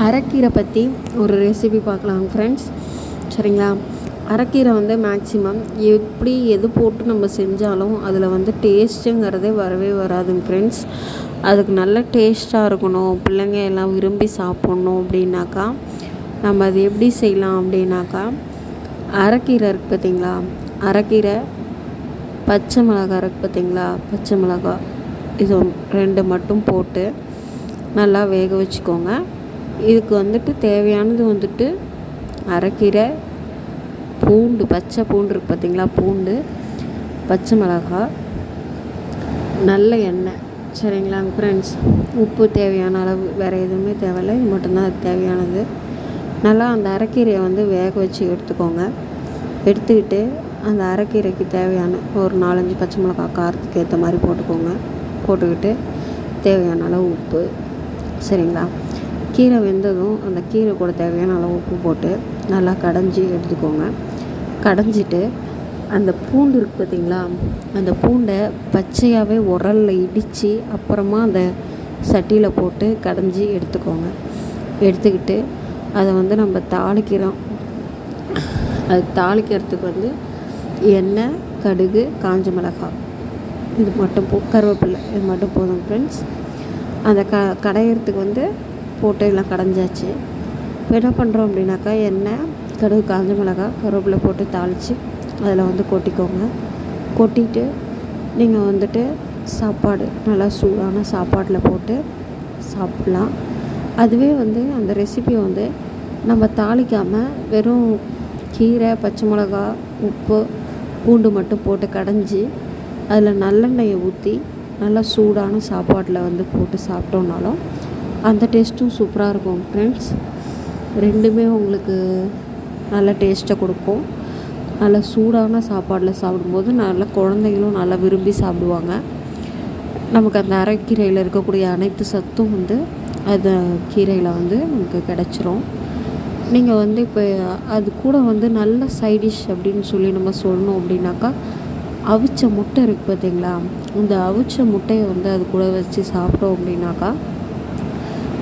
அரைக்கீரை பற்றி ஒரு ரெசிபி பார்க்கலாங்க ஃப்ரெண்ட்ஸ். சரிங்களா? அரைக்கீரை வந்து மேக்ஸிமம் எப்படி எது போட்டு நம்ம செஞ்சாலும் அதில் வந்து டேஸ்ட்டுங்கிறதே வரவே வராதுங்க ஃப்ரெண்ட்ஸ். அதுக்கு நல்ல டேஸ்ட்டாக இருக்கணும், பிள்ளைங்க எல்லாம் விரும்பி சாப்பிட்ணும் அப்படின்னாக்கா நம்ம அது எப்படி செய்யலாம் அப்படின்னாக்கா, அரைக்கீரை இருக்குது பார்த்திங்களா, அரைக்கீரை, பச்சை மிளகாய் இருக்குது பார்த்திங்களா, பச்சை மிளகாய் இது 2 மட்டும் போட்டு நல்லா வேக வச்சுக்கோங்க. இதுக்கு வந்துட்டு தேவையானது வந்துட்டு அரைக்கீரை, பூண்டு, பச்சை பூண்டு இருக்குது பார்த்திங்களா, பூண்டு, பச்சை மிளகாய், நல்ல எண்ணெய். சரிங்களாங்க ஃப்ரெண்ட்ஸ்? உப்பு தேவையான அளவு, வேறு எதுவுமே தேவையில்லை, இது மட்டும்தான் அது தேவையானது. நல்லா அந்த அரைக்கீரையை வந்து வேக வச்சு எடுத்துக்கோங்க. எடுத்துக்கிட்டு அந்த அரைக்கீரைக்கு தேவையான ஒரு 4-5 பச்சை மிளகாய் காரத்துக்கு ஏற்ற மாதிரி போட்டுக்கோங்க. போட்டுக்கிட்டு தேவையான அளவு உப்பு. சரிங்களா? கீரை வெந்ததும் அந்த கீரை கூட தேவையான அளவு உப்பு போட்டு நல்லா கடைஞ்சி எடுத்துக்கோங்க. கடைஞ்சிட்டு அந்த பூண்டு இருக்குது பார்த்திங்களா, அந்த பூண்டை பச்சையாகவே உரலில் இடித்து அப்புறமா அந்த சட்டியில் போட்டு கடைஞ்சி எடுத்துக்கோங்க. எடுத்துக்கிட்டு அதை வந்து நம்ம தாளிக்கிறோம். அது தாளிக்கிறதுக்கு வந்து எண்ணெய், கடுகு, காஞ்ச மிளகாய், இது மட்டும் கருவேப்பிலை, இது மட்டும் போதும் ஃப்ரெண்ட்ஸ். அந்த கடையிறதுக்கு வந்து போட்டு எல்லாம் கடைஞ்சாச்சு. இப்போ என்ன பண்ணுறோம் அப்படின்னாக்கா, எண்ணெய், கடுகு, காஞ்ச மிளகாய், கருவேப்பிலை போட்டு தாளித்து அதில் வந்து கொட்டிக்கோங்க. கொட்டிட்டு நீங்கள் வந்துட்டு சாப்பாடு நல்லா சூடான சாப்பாட்டில் போட்டு சாப்பிட்லாம். அதுவே வந்து அந்த ரெசிபியை வந்து நம்ம தாளிக்காமல் வெறும் கீரை, பச்சை மிளகா, உப்பு, பூண்டு மட்டும் போட்டு கடைஞ்சி அதில் நல்லெண்ணெயை ஊற்றி நல்லா சூடான சாப்பாட்டில் வந்து போட்டு சாப்பிட்டோம்னாலும் அந்த டேஸ்ட்டும் சூப்பராக இருக்கும் ஃப்ரெண்ட்ஸ். ரெண்டுமே உங்களுக்கு நல்ல டேஸ்ட்டை கொடுக்கும். நல்லா சூடான சாப்பாடில் சாப்பிடும்போது நல்லா குழந்தைங்களும் நல்லா விரும்பி சாப்பிடுவாங்க. நமக்கு அந்த அரைக்கீரையில் இருக்கக்கூடிய அனைத்து சத்தும் வந்து அந்த கீரையில் வந்து நமக்கு கிடச்சிரும். நீங்கள் வந்து இப்போ அது கூட வந்து நல்ல சைடிஷ் அப்படின்னு சொல்லி நம்ம சொல்லணும் அப்படின்னாக்கா, அவிச்ச முட்டை இருக்குது பார்த்திங்களா, இந்த அவிச்ச முட்டையை வந்து அது கூட வச்சு சாப்பிட்டோம் அப்படின்னாக்கா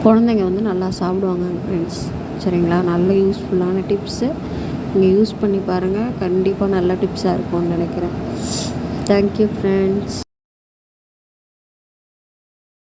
குழந்தைங்க வந்து நல்லா சாப்பிடுவாங்க ஃப்ரெண்ட்ஸ். சரிங்களா? நல்ல யூஸ்ஃபுல்லான டிப்ஸு. நீங்கள் யூஸ் பண்ணி பாருங்கள். கண்டிப்பாக நல்ல டிப்ஸாக இருக்கும்னு நினைக்கிறேன். Thank you friends.